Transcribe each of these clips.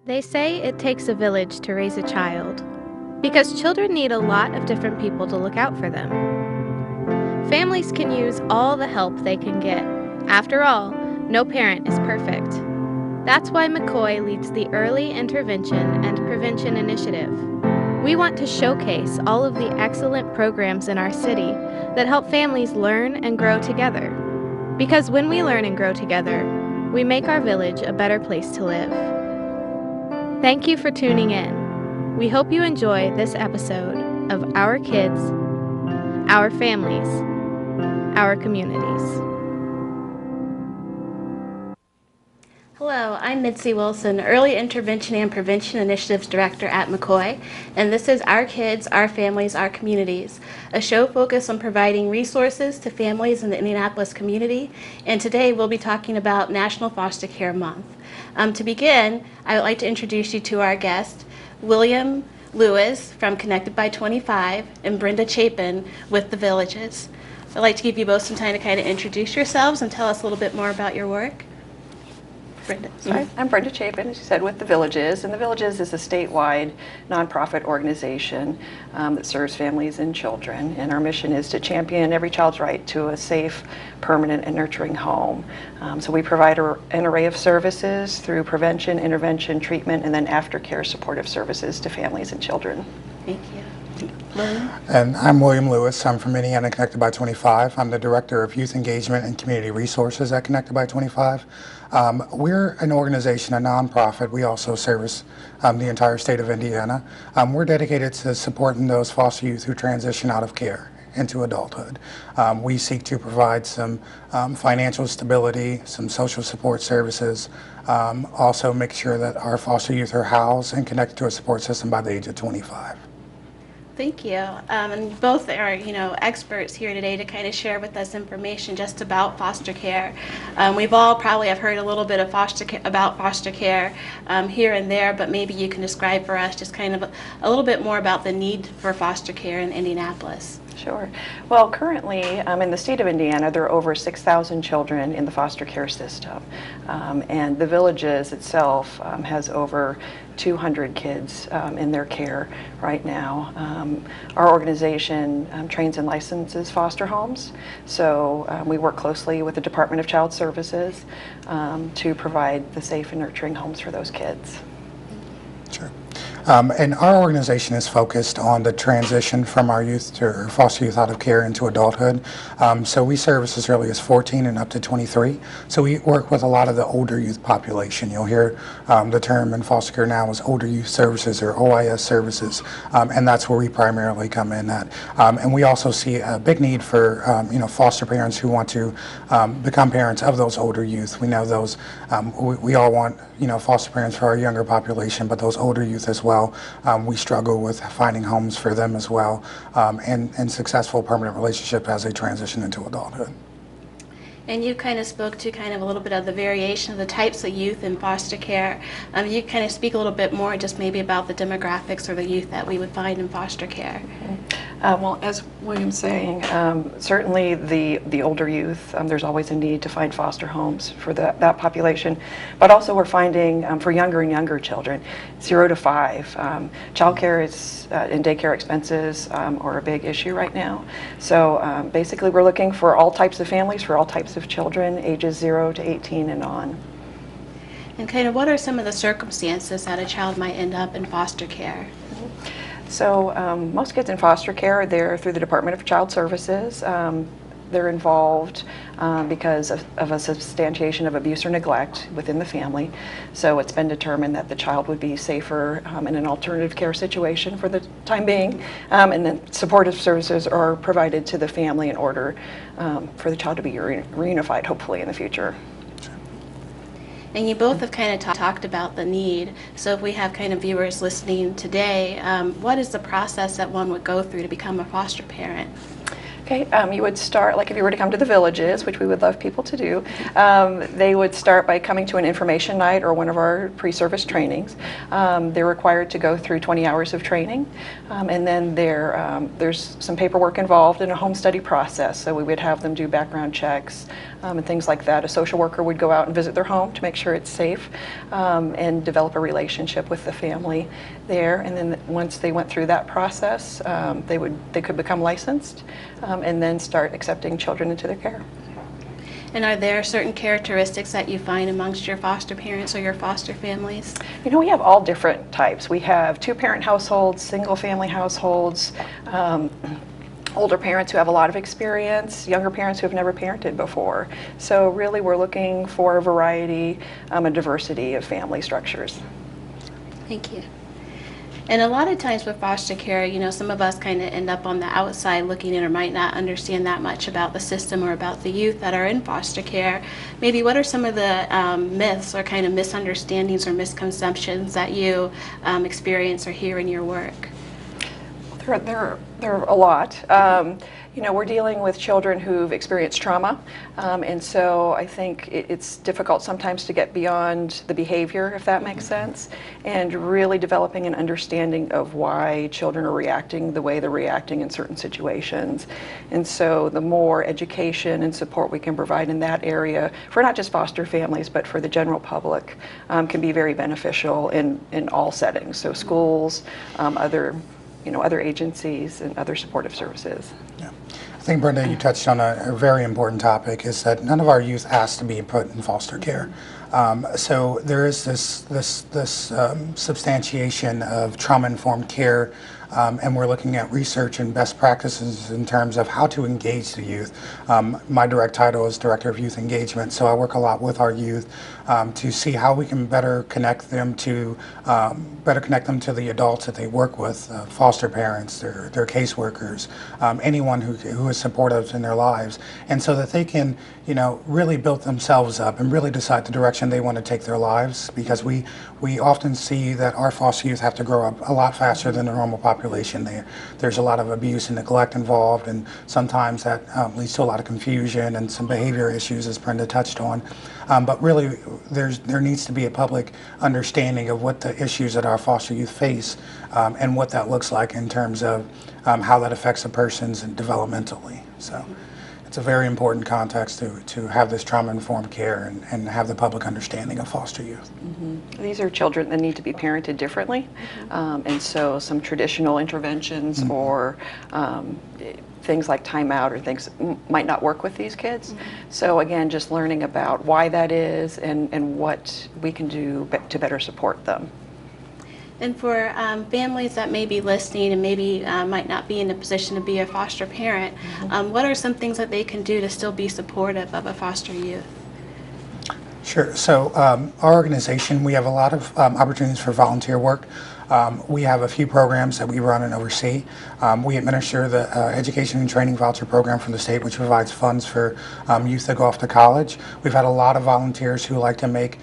They say it takes a village to raise a child because children need a lot of different people to look out for them. Families can use all the help they can get. After all, no parent is perfect. That's why McCoy leads the Early Intervention and Prevention Initiative. We want to showcase all of the excellent programs in our city that help families learn and grow together. Because when we learn and grow together, we make our village a better place to live. Thank you for tuning in. We hope you enjoy this episode of Our Kids, Our Families, Our Communities. Hello, I'm Mitzi Wilson, Early Intervention and Prevention Initiatives Director at McCoy, and this is Our Kids, Our Families, Our Communities, a show focused on providing resources to families in the Indianapolis community, and today we'll be talking about National Foster Care Month. To begin, I would like to introduce you to our guest, William Lewis from Connected by 25 and Brenda Chapin with The Villages. I'd like to give you both some time to kind of introduce yourselves and tell us a little bit more about your work. Brenda. I'm Brenda Chapin, as you said, with The Villages, and The Villages is a statewide nonprofit organization that serves families and children, and our mission is to champion every child's right to a safe, permanent, and nurturing home. So we provide an array of services through prevention, intervention, treatment, and then aftercare supportive services to families and children. Thank you. And I'm William Lewis. I'm from Indiana Connected by 25. I'm the Director of Youth Engagement and Community Resources at Connected by 25. We're an organization, a nonprofit. We also service the entire state of Indiana. We're dedicated to supporting those foster youth who transition out of care into adulthood. We seek to provide some financial stability, some social support services, also make sure that our foster youth are housed and connected to a support system by the age of 25. Thank you. And both are, experts here today to kind of share with us information just about foster care. We've all probably have heard a little bit of about foster care here and there, but maybe you can describe for us just kind of a little bit more about the need for foster care in Indianapolis. Sure. Well, currently in the state of Indiana, there are over 6,000 children in the foster care system. And The Villages itself has over 200 kids in their care right now. Our organization trains and licenses foster homes. So we work closely with the Department of Child Services to provide the safe and nurturing homes for those kids. Sure. And our organization is focused on the transition from our youth to our foster youth out of care into adulthood. So we service as early as 14 and up to 23. So we work with a lot of the older youth population. You'll hear the term in foster care now is older youth services or OIS services, and that's where we primarily come in at. And we also see a big need for foster parents who want to become parents of those older youth. We know those. We all want foster parents for our younger population, but those older youth as well. We struggle with finding homes for them as well, and successful permanent relationship as they transition into adulthood. And you kind of spoke to kind of a little bit of the variation of the types of youth in foster care. You kind of speak a little bit more just maybe about the demographics or the youth that we would find in foster care. Well, as William's saying, certainly the older youth, there's always a need to find foster homes for that population. But also we're finding for younger and younger children, 0 to 5. Child care is, and daycare expenses are a big issue right now. So basically we're looking for all types of families, for all types of children, ages 0 to 18 and on. And kind of what are some of the circumstances that a child might end up in foster care? So most kids in foster care are there through the Department of Child Services. They're involved because of a substantiation of abuse or neglect within the family. So it's been determined that the child would be safer in an alternative care situation for the time being. And then supportive services are provided to the family in order for the child to be reunified, hopefully, in the future. And you both have kind of talked about the need. So if we have kind of viewers listening today, what is the process that one would go through to become a foster parent? Okay, you would start, like if you were to come to the Villages, which we would love people to do, they would start by coming to an information night or one of our pre-service trainings. They're required to go through 20 hours of training, and then there's some paperwork involved in a home study process, so we would have them do background checks and things like that. A social worker would go out and visit their home to make sure it's safe and develop a relationship with the family there, and then once they went through that process, they could become licensed and then start accepting children into their care. And are there certain characteristics that you find amongst your foster parents or your foster families? You know, we have all different types. We have two-parent households, single-family households, older parents who have a lot of experience, younger parents who have never parented before. So really we're looking for a variety, a diversity of family structures. Thank you. And a lot of times with foster care, you know, some of us kind of end up on the outside looking in or might not understand that much about the system or about the youth that are in foster care. Maybe what are some of the myths or kind of misunderstandings or misconceptions that you experience or hear in your work? There are a lot. You know, we're dealing with children who've experienced trauma, and so I think it's difficult sometimes to get beyond the behavior, if that makes sense, and really developing an understanding of why children are reacting the way they're reacting in certain situations. And so the more education and support we can provide in that area, for not just foster families, but for the general public, can be very beneficial in all settings. So schools, other agencies and other supportive services. Yeah. I think, Brenda, you touched on a very important topic, is that none of our youth asked to be put in foster care. So there is this substantiation of trauma-informed care, and we're looking at research and best practices in terms of how to engage the youth. My direct title is Director of Youth Engagement, so I work a lot with our youth to see how we can better connect them to the adults that they work with, foster parents, their caseworkers, anyone who is supportive in their lives, and so that they can, you know, really build themselves up and really decide the direction they want to take their lives, because we often see that our foster youth have to grow up a lot faster than the normal population. There's a lot of abuse and neglect involved, and sometimes that leads to a lot of confusion and some behavior issues, as Brenda touched on. But really, there needs to be a public understanding of what the issues that our foster youth face and what that looks like in terms of how that affects a person's developmentally. So it's a very important context to have this trauma-informed care and have the public understanding of foster youth. Mm-hmm. These are children that need to be parented differently, and so some traditional interventions or things like timeout or things might not work with these kids. So again, just learning about why that is and what we can do to better support them. And for families that may be listening and maybe might not be in a position to be a foster parent, what are some things that they can do to still be supportive of a foster youth? Sure. So our organization, we have a lot of opportunities for volunteer work. We have a few programs that we run and oversee. We administer the Education and Training Voucher Program from the state, which provides funds for youth that go off to college. We've had a lot of volunteers who like to make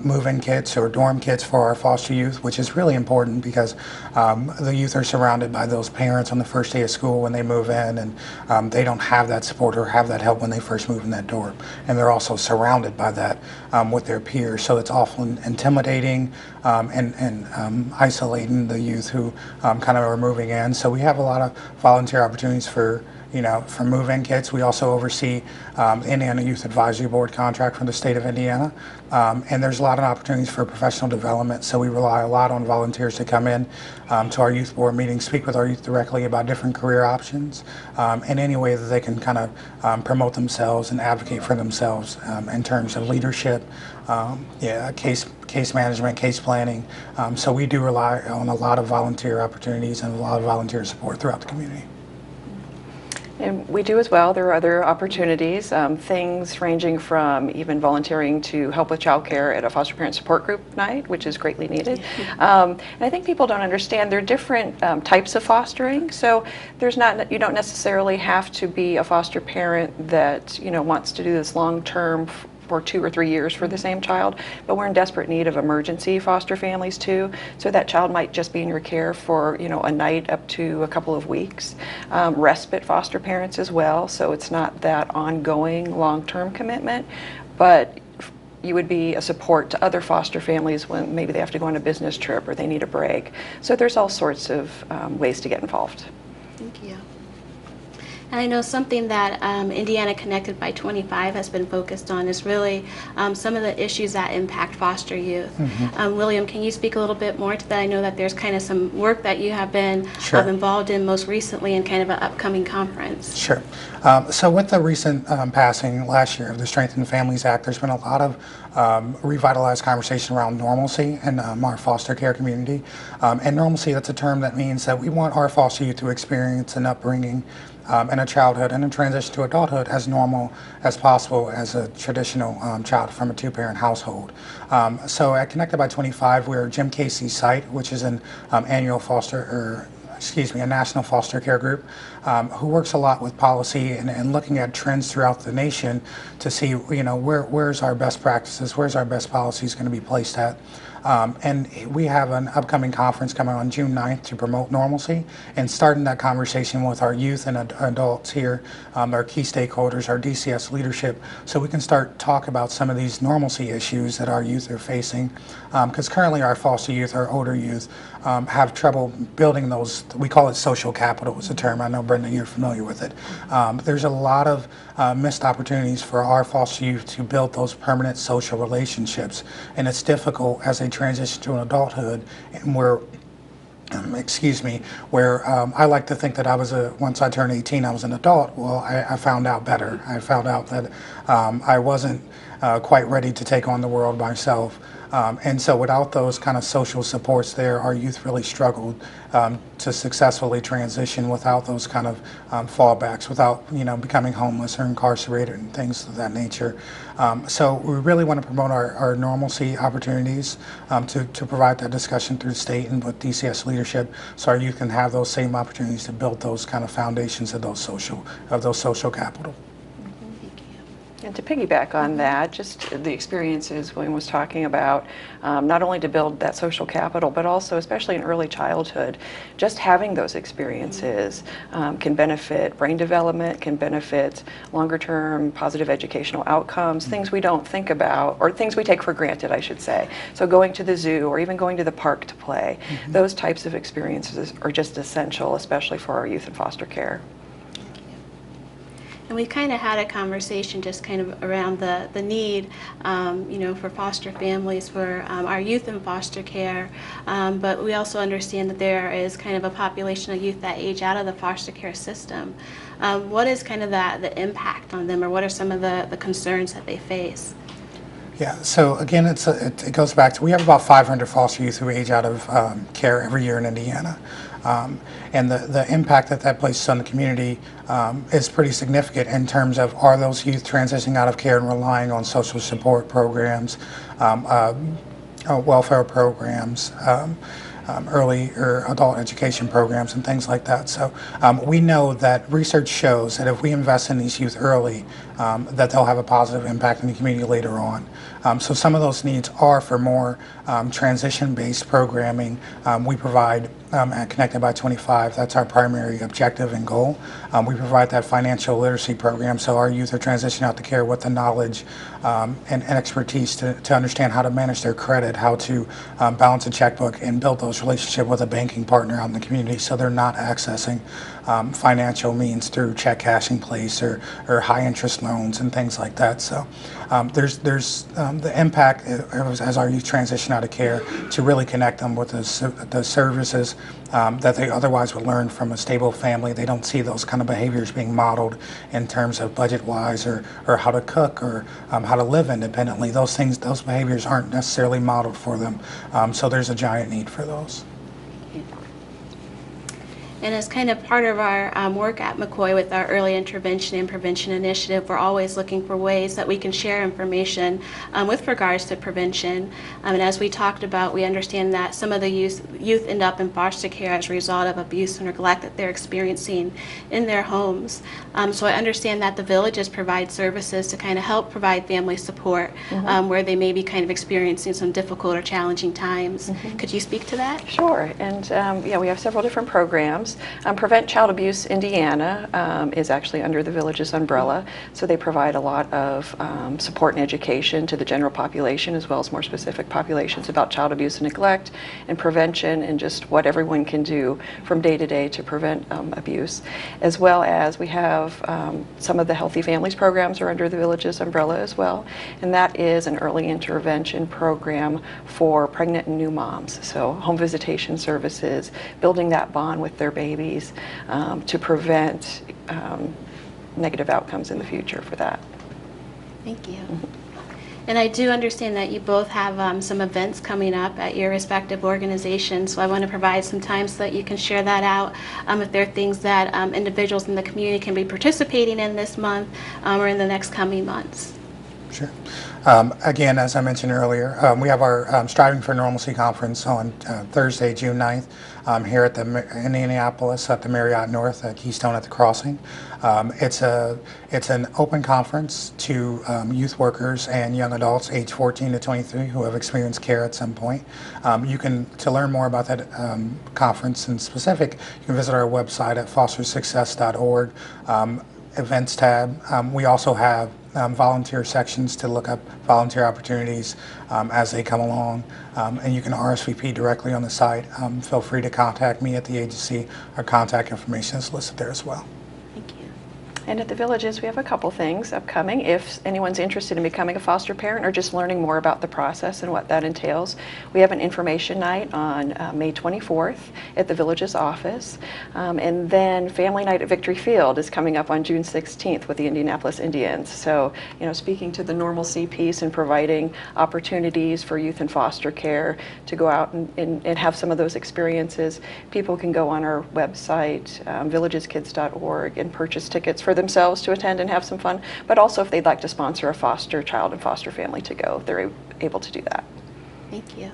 move-in kits or dorm kits for our foster youth, which is really important because the youth are surrounded by those parents on the first day of school when they move in, and they don't have that support or have that help when they first move in that door. And they're also surrounded by that with their peers. So it's often intimidating and isolating the youth who kind of are moving in. So we have a lot of volunteer opportunities for move-in kits. We also oversee Indiana Youth Advisory Board contract from the state of Indiana. And there's a lot of opportunities for professional development, so we rely a lot on volunteers to come in to our youth board meetings, speak with our youth directly about different career options, and any way that they can kind of promote themselves and advocate for themselves in terms of leadership, case management, case planning. So we do rely on a lot of volunteer opportunities and a lot of volunteer support throughout the community. And we do as well. There are other opportunities, things ranging from even volunteering to help with childcare at a foster parent support group night, which is greatly needed. And I think people don't understand there are different types of fostering. So you don't necessarily have to be a foster parent that wants to do this long-term for 2 or 3 years for the same child, but we're in desperate need of emergency foster families too. So that child might just be in your care for, you know, a night up to a couple of weeks. Respite foster parents as well, so it's not that ongoing long-term commitment, but you would be a support to other foster families when maybe they have to go on a business trip or they need a break. So there's all sorts of ways to get involved. Thank you. And I know something that Indiana Connected by 25 has been focused on is really some of the issues that impact foster youth. William, can you speak a little bit more to that? I know that there's kind of some work that you have been involved in most recently in kind of an upcoming conference. Sure. So with the recent passing last year of the Strengthen Families Act, there's been a lot of revitalized conversation around normalcy in our foster care community. And normalcy, that's a term that means that we want our foster youth to experience an upbringing in a childhood and a transition to adulthood as normal as possible as a traditional child from a two-parent household. So at Connected by 25, we're Jim Casey's site, which is an annual a national foster care group who works a lot with policy and looking at trends throughout the nation to see, you know, where's our best practices, where's our best policies going to be placed at. And we have an upcoming conference coming on June 9th to promote normalcy and starting that conversation with our youth and adults here, our key stakeholders, our DCS leadership, so we can start talk about some of these normalcy issues that our youth are facing. Because currently our foster youth, our older youth, have trouble building those, we call it social capital is a term, I know Brenda you're familiar with it. There's a lot of missed opportunities for our foster youth to build those permanent social relationships, and it's difficult as they transition to an adulthood, and where I like to think that once I turned 18 I was an adult. Well, I found out better. I found out that I wasn't quite ready to take on the world myself. And so without those kind of social supports there, our youth really struggled to successfully transition without those kind of fallbacks, without, you know, becoming homeless or incarcerated and things of that nature. So we really want to promote our normalcy opportunities to provide that discussion through the state and with DCS leadership, so our youth can have those same opportunities to build those kind of foundations of those social capital. And to piggyback on that, just the experiences William was talking about, not only to build that social capital, but also, especially in early childhood, just having those experiences can benefit brain development, can benefit longer-term positive educational outcomes, things we don't think about, or things we take for granted, I should say. So going to the zoo or even going to the park to play, those types of experiences are just essential, especially for our youth in foster care. And we've kind of had a conversation just kind of around the need, you know, for foster families, for our youth in foster care, but we also understand that there is kind of a population of youth that age out of the foster care system. What is kind of the impact on them, or what are some of the concerns that they face? Yeah, so again, it goes back to, we have about 500 foster youth who age out of care every year in Indiana. And the impact that places on the community is pretty significant in terms of, are those youth transitioning out of care and relying on social support programs, welfare programs, early or adult education programs and things like that. So we know that research shows that if we invest in these youth early, that they'll have a positive impact in the community later on. So some of those needs are for more transition-based programming. We provide at Connected by 25, that's our primary objective and goal. We provide that financial literacy program, so our youth are transitioning out to care with the knowledge and expertise to understand how to manage their credit, how to balance a checkbook and build those relationships with a banking partner out in the community, so they're not accessing financial means through check cashing place or high interest loans and things like that. So there's the impact as our youth transition out of care to really connect them with the services that they otherwise would learn from a stable family. They don't see those kind of behaviors being modeled in terms of budget-wise or how to cook or how to live independently. Those behaviors aren't necessarily modeled for them. So there's a giant need for those. And as kind of part of our work at McCoy with our early intervention and prevention initiative, we're always looking for ways that we can share information with regards to prevention. And as we talked about, we understand that some of the youth end up in foster care as a result of abuse and neglect that they're experiencing in their homes. So I understand that the villages provide services to kind of help provide family support where they may be kind of experiencing some difficult or challenging times. Could you speak to that? Sure, and yeah, we have several different programs. Prevent Child Abuse Indiana is actually under the Villages umbrella, so they provide a lot of support and education to the general population as well as more specific populations about child abuse and neglect and prevention and just what everyone can do from day to day to prevent abuse. As well as we have some of the Healthy Families programs are under the Villages umbrella as well, and that is an early intervention program for pregnant and new moms. So home visitation services, building that bond with their babies to prevent negative outcomes in the future for that. Thank you. And I do understand that you both have some events coming up at your respective organizations, so I want to provide some time so that you can share that out if there are things that individuals in the community can be participating in this month or in the next coming months. Sure. Again, as I mentioned earlier, we have our Striving for Normalcy conference on Thursday, June 9th, here at in Indianapolis at the Marriott North at Keystone at the Crossing. It's an open conference to youth workers and young adults age 14 to 23 who have experienced care at some point. To learn more about that conference in specific, you can visit our website at fostersuccess.org. Events tab. We also have volunteer sections to look up volunteer opportunities as they come along, and you can RSVP directly on the site. Feel free to contact me at the agency. Our contact information is listed there as well. Thank you. And at the Villages, we have a couple things upcoming. If anyone's interested in becoming a foster parent or just learning more about the process and what that entails, we have an information night on May 24th at the Villages office. And then Family Night at Victory Field is coming up on June 16th with the Indianapolis Indians. So, speaking to the normalcy piece and providing opportunities for youth in foster care to go out and have some of those experiences, people can go on our website, villageskids.org, and purchase tickets for themselves to attend and have some fun, but also if they'd like to sponsor a foster child and foster family to go, they're able to do that. Thank you.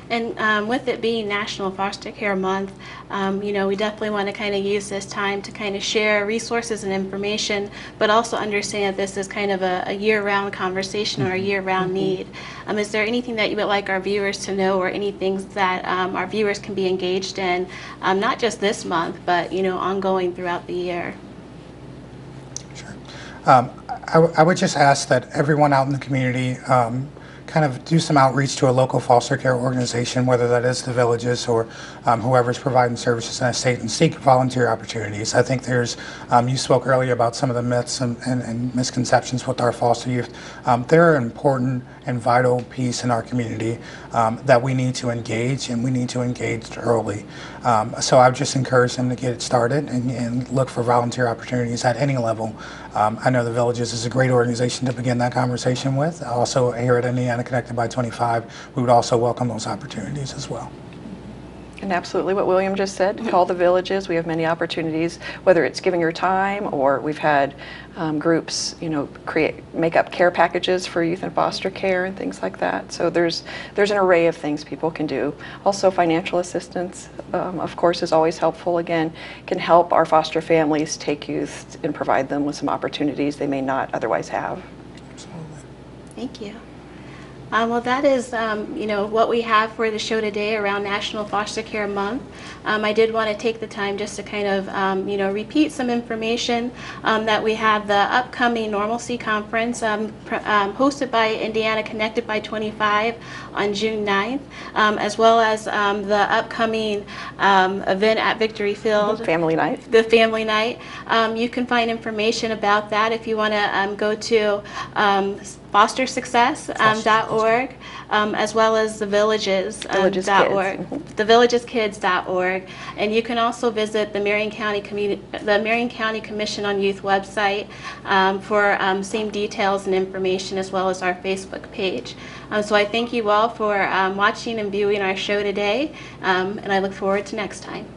And with it being National Foster Care Month, we definitely want to kind of use this time to kind of share resources and information, but also understand that this is kind of a year-round conversation or a year-round need. Is there anything that you would like our viewers to know, or any things that our viewers can be engaged in, not just this month, but ongoing throughout the year? Sure. I would just ask that everyone out in the community kind of do some outreach to a local foster care organization, whether that is the Villages or whoever's providing services in a state, and seek volunteer opportunities. I think there's, you spoke earlier about some of the myths and misconceptions with our foster youth. They're an important and vital piece in our community that we need to engage, and we need to engage early. So I would just encourage them to get it started and look for volunteer opportunities at any level. I know the Villages is a great organization to begin that conversation with. Also here at Indiana Connected by 25, we would also welcome those opportunities as well. And absolutely what William just said, call the Villages. We have many opportunities, whether it's giving your time, or we've had groups, make up care packages for youth in foster care and things like that. So there's an array of things people can do. Also, financial assistance, of course, is always helpful. Again, can help our foster families take youth and provide them with some opportunities they may not otherwise have. Absolutely. Thank you. Well, that is, what we have for the show today around National Foster Care Month. I did want to take the time just to kind of, repeat some information that we have the upcoming Normalcy Conference hosted by Indiana Connected by 25 on June 9th, as well as the upcoming event at Victory Field. Family Night. The Family Night. You can find information about that if you want to go to fostersuccess.org, as well as the villages.org, thevillageskids.org, and you can also visit the Marion County Commission on Youth website for same details and information, as well as our Facebook page. So I thank you all for watching and viewing our show today, and I look forward to next time.